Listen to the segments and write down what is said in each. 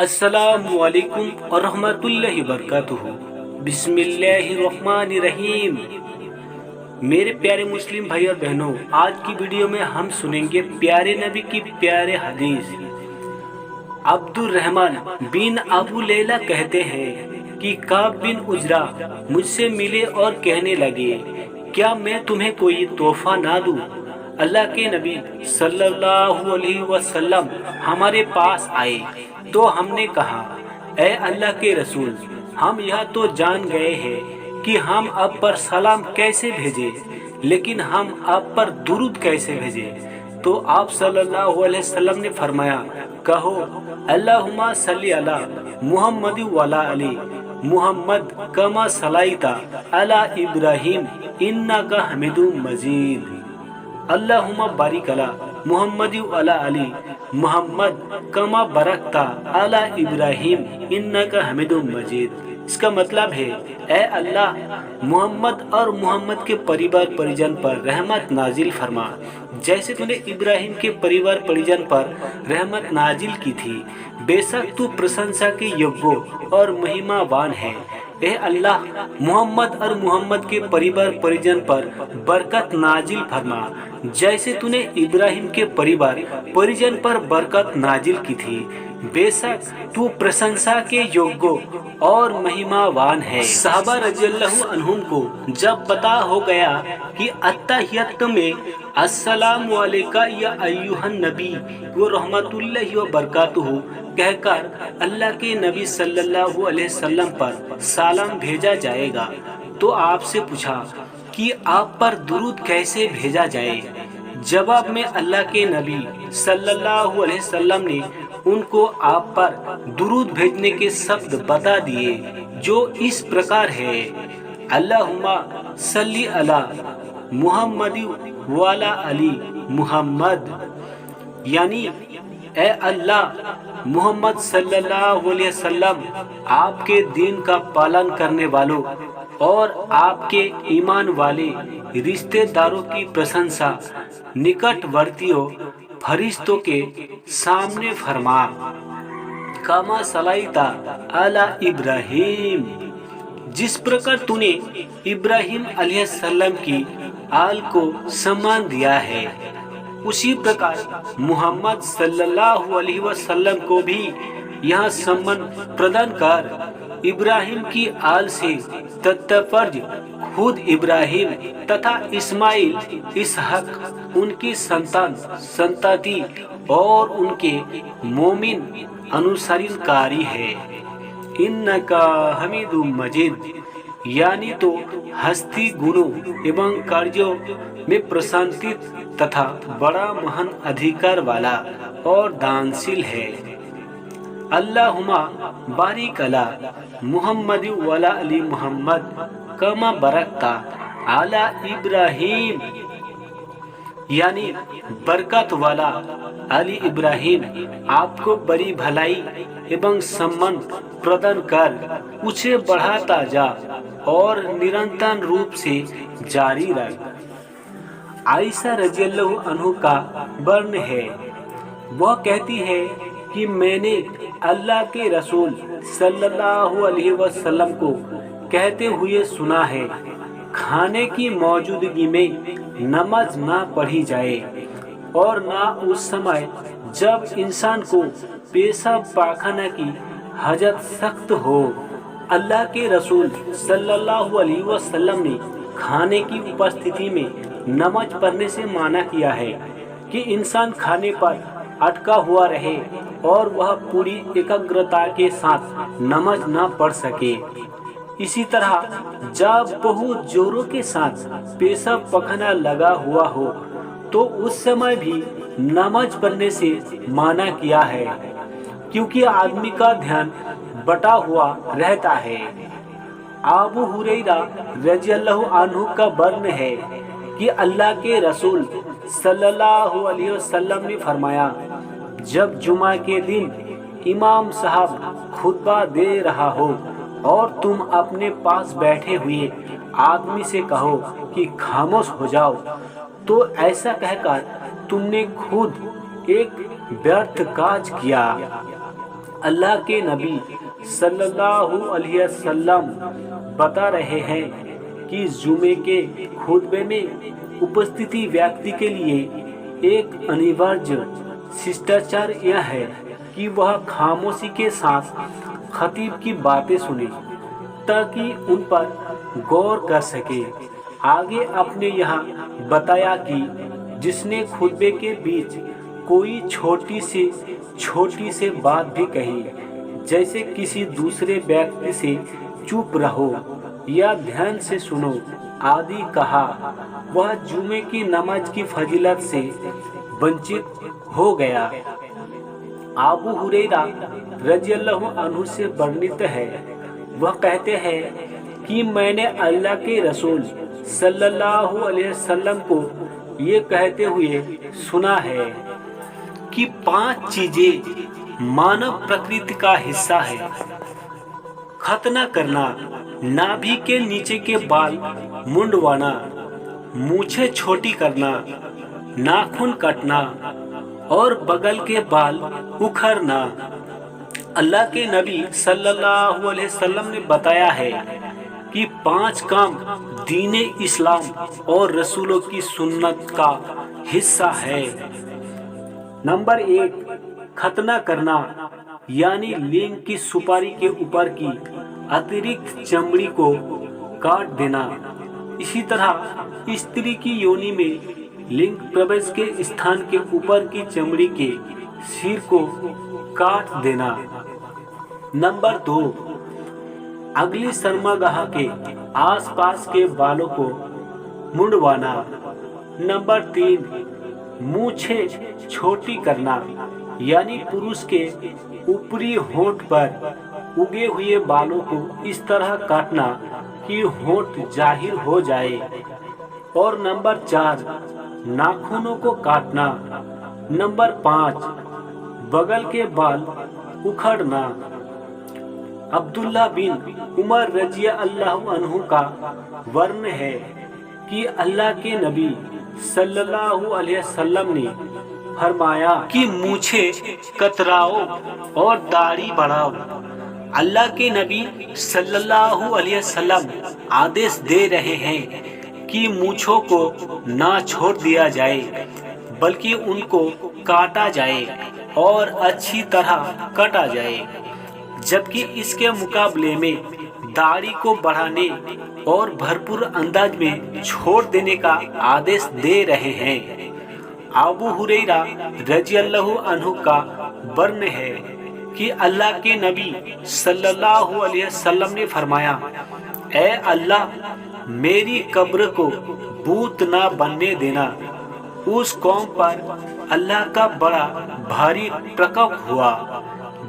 अस्सलामुअलैकुम और रहमतुल्लाहि वबरकातुहू। बिस्मिल्लाहिर्रहमानिर्रहीम। मेरे प्यारे मुस्लिम भाई और बहनों, आज की वीडियो में हम सुनेंगे प्यारे नबी की प्यारे हदीस। अब्दुर्रहमान बिन अबू लैला कहते हैं कि काब बिन उजरा मुझसे मिले और कहने लगे, क्या मैं तुम्हें कोई तोहफा ना दूं? अल्लाह के नबी सल्लल्लाहु अलैहि वसल्लम हमारे पास आए तो हमने कहा, ए अल्लाह के रसूल, हम यह तो जान गए हैं कि हम आप पर सलाम कैसे भेजें, लेकिन हम आप पर दुरूद कैसे भेजें? तो आप सल्लल्लाहु अलैहि वसल्लम ने फरमाया, कहो अल्लाहुम्मा सल्ली अला मुहम्मद वाला अली मुहम्मद कमा सलाइता अला इब्राहिम इन्नका हमीदुम मजीद। अल्लाहुम्मा बारिक अला मुहम्मद वाला अली मुहम्मद कमा बरकता अला इब्राहिम इन्नका हमीदुम मजीद। इसका मतलब है, ए अल्लाह, मोहम्मद और मोहम्मद के परिवार परिजन पर रहमत नाजिल फरमा, जैसे तूने इब्राहिम के परिवार परिजन पर रहमत नाजिल की थी। बेशक तू प्रशंसा के योग्य और महिमावान है। ए अल्लाह, मोहम्मद और मोहम्मद के परिवार परिजन पर बरकत नाजिल फरमा, जैसे तूने इब्राहिम के परिवार परिजन पर बरकत नाजिल की थी। बेशक तू प्रशंसा के योग्य और महिमावान है। सहाबा रज़ियल्लाहु अन्हुम को जब पता हो गया कि अत्तहियत में अस्सलामु अलैका या अय्युहन नबी व रहमतुल्लाहि व बरकातुहू कहकर अल्लाह के नबी सल्लल्लाहु अलैहि वसल्लम पर सलाम भेजा जाएगा, तो आपसे पूछा कि आप पर दुरूद कैसे भेजा जाए। जवाब में अल्लाह के नबी सल्लल्लाहु अलैहि वसल्लम ने उनको आप पर दुरूद भेजने के शब्द बता दिए, जो इस प्रकार है, अल्लाहुम्मा सल्ली अला मुहम्मद वाला अली मुहम्मद, यानी ए अल्लाह, मोहम्मद सल्लल्लाहु अलैहि वसल्लम आपके दीन का पालन करने वालों और आपके ईमान वाले रिश्तेदारों की प्रशंसा निकटवर्तियों फरिश्तों के सामने फरमा, कामा सलाइता अला इब्राहिम, जिस प्रकार तूने इब्राहिम अलैहिस्सलाम की आल को सम्मान दिया है, उसी प्रकार मोहम्मद सल्लल्लाहु अलैहि वसल्लम को भी यह सम्मान प्रदान कर। इब्राहिम की आल से तत्फर्ज खुद इब्राहिम तथा इस्माइल, इसहक उनकी संतान संतति और उनके मोमिन अनुसरणकारी है। इन्नका हमीदुम मजीद, यानी तो हस्ती गुणों एवं कार्यों में प्रशंसित तथा बड़ा महान अधिकार वाला और दानशील है। अल्लाहुम्मा बारिक अला मुहम्मद वाला अली मुहम्मद कमा बरकता आला इब्राहिम, यानी बरकत वाला अली इब्राहिम आपको बड़ी भलाई एवं सम्मान प्रदान कर उसे बढ़ाता जा और निरंतर रूप से जारी रख। आयशा रज़ियल्लाहु अन्हु का वर्ण है, वह कहती है कि मैंने अल्लाह के रसूल सल्लल्लाहु अलैहि वसल्लम को कहते हुए सुना है, खाने की मौजूदगी में नमाज ना पढ़ी जाए और ना उस समय जब इंसान को पेशाब पाखाना की हजत सख्त हो। अल्लाह के रसूल सल्लल्लाहु अलैहि वसल्लम ने खाने की उपस्थिति में नमाज पढ़ने से माना किया है कि इंसान खाने पर अटका हुआ रहे और वह पूरी एकाग्रता के साथ नमाज ना पढ़ सके। इसी तरह जब बहुत जोरों के साथ पेशाब पखाना लगा हुआ हो तो उस समय भी नमाज पढ़ने से माना किया है, क्योंकि आदमी का ध्यान बटा हुआ रहता है। अबू हुरैरा रज़ियल्लाहु अन्हु का वर्ण है कि अल्लाह के रसूल सल्लल्लाहु अलैहि वसल्लम ने फरमाया, जब जुमा के दिन इमाम साहब खुतबा दे रहा हो और तुम अपने पास बैठे हुए आदमी से कहो कि खामोश हो जाओ, तो ऐसा कहकर तुमने खुद एक व्यर्थ काज किया। अल्लाह के नबी सल्लल्लाहु अलैहि वसल्लम बता रहे हैं कि जुमे के खुतबे में उपस्थिति व्यक्ति के लिए एक अनिवार्य शिष्टाचार यह है कि वह खामोशी के साथ खतीब की बातें सुने ताकि उन पर गौर कर सके। आगे आपने यहाँ बताया कि जिसने खुतबे के बीच कोई छोटी से बात भी कही, जैसे किसी दूसरे व्यक्ति से चुप रहो या ध्यान से सुनो आदि कहा, वह जुमे की नमाज की फजीलत से वंचित हो गया। अबू हुरैरा रज़ियल्लाहु अन्हु से वर्णित है, वह कहते हैं कि मैंने अल्लाह के रसूल सल्लल्लाहु अलैहि वसल्लम को ये कहते हुए सुना है कि 5 चीजें मानव प्रकृति का हिस्सा है। खतना करना, नाभि के नीचे के बाल मुंडवाना, मूछें छोटी करना, नाखून काटना और बगल के बाल उखड़ना। अल्लाह के नबी सल्लल्लाहु अलैहि वसल्लम ने बताया है कि 5 काम दीन इस्लाम और रसूलों की सुन्नत का हिस्सा है। नंबर 1, खतना करना यानी लिंग की सुपारी के ऊपर की अतिरिक्त चमड़ी को काट देना। इसी तरह स्त्री की योनि में लिंग प्रवेश के स्थान के ऊपर की चमड़ी के सिर को काट देना। नंबर 2, अगली शर्मगाह के आसपास के बालों को मुंडवाना। नंबर 3, मूछें छोटी करना यानी पुरुष के ऊपरी होंठ पर उगे हुए बालों को इस तरह काटना कि होंठ जाहिर हो जाए। और नंबर 4, नाखूनों को काटना। नंबर 5, बगल के बाल उखड़ना। अब्दुल्ला बिन उमर रज़ियल्लाहु अन्हु का वर्ण है कि अल्लाह के नबी सल्लल्लाहु अलैहि वसल्लम ने फरमाया कि मूछें कतराओ और दाढ़ी बढ़ाओ। अल्लाह के नबी सल्लल्लाहु अलैहि वसल्लम आदेश दे रहे हैं कि मूछों को ना छोड़ दिया जाए बल्कि उनको काटा जाए और अच्छी तरह कटा जाए, जबकि इसके मुकाबले में दाढ़ी को बढ़ाने और भरपूर अंदाज में छोड़ देने का आदेश दे रहे हैं। अबू हुरैरा रज़ियल्लाहु अन्हु का वर्ण है कि अल्लाह के नबी सल्लल्लाहु अलैहि वसल्लम ने फरमाया, ऐ अल्लाह मेरी कब्र को बूत ना बनने देना। उस कौम पर अल्लाह का बड़ा भारी प्रकोप हुआ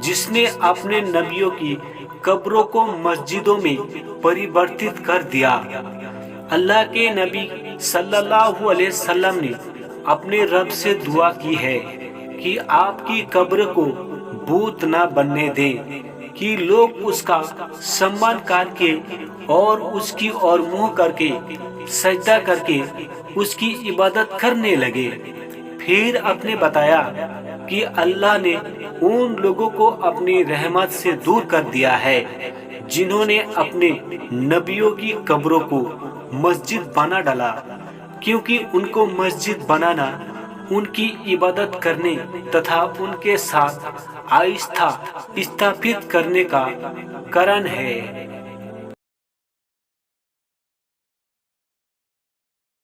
जिसने अपने नबियों की कब्रों को मस्जिदों में परिवर्तित कर दिया। अल्लाह के नबी सल्लल्लाहु अलैहि वसल्लम ने अपने रब से दुआ की है कि आपकी कब्र को बूत ना बनने दें कि लोग उसका सम्मान करके और उसकी ओर मुंह करके सजदा करके उसकी इबादत करने लगे। फिर आपने बताया कि अल्लाह ने उन लोगों को अपनी रहमत से दूर कर दिया है जिन्होंने अपने नबियों की कब्रों को मस्जिद बना डाला, क्योंकि उनको मस्जिद बनाना उनकी इबादत करने तथा उनके साथ आस्था स्थापित करने का कारण है।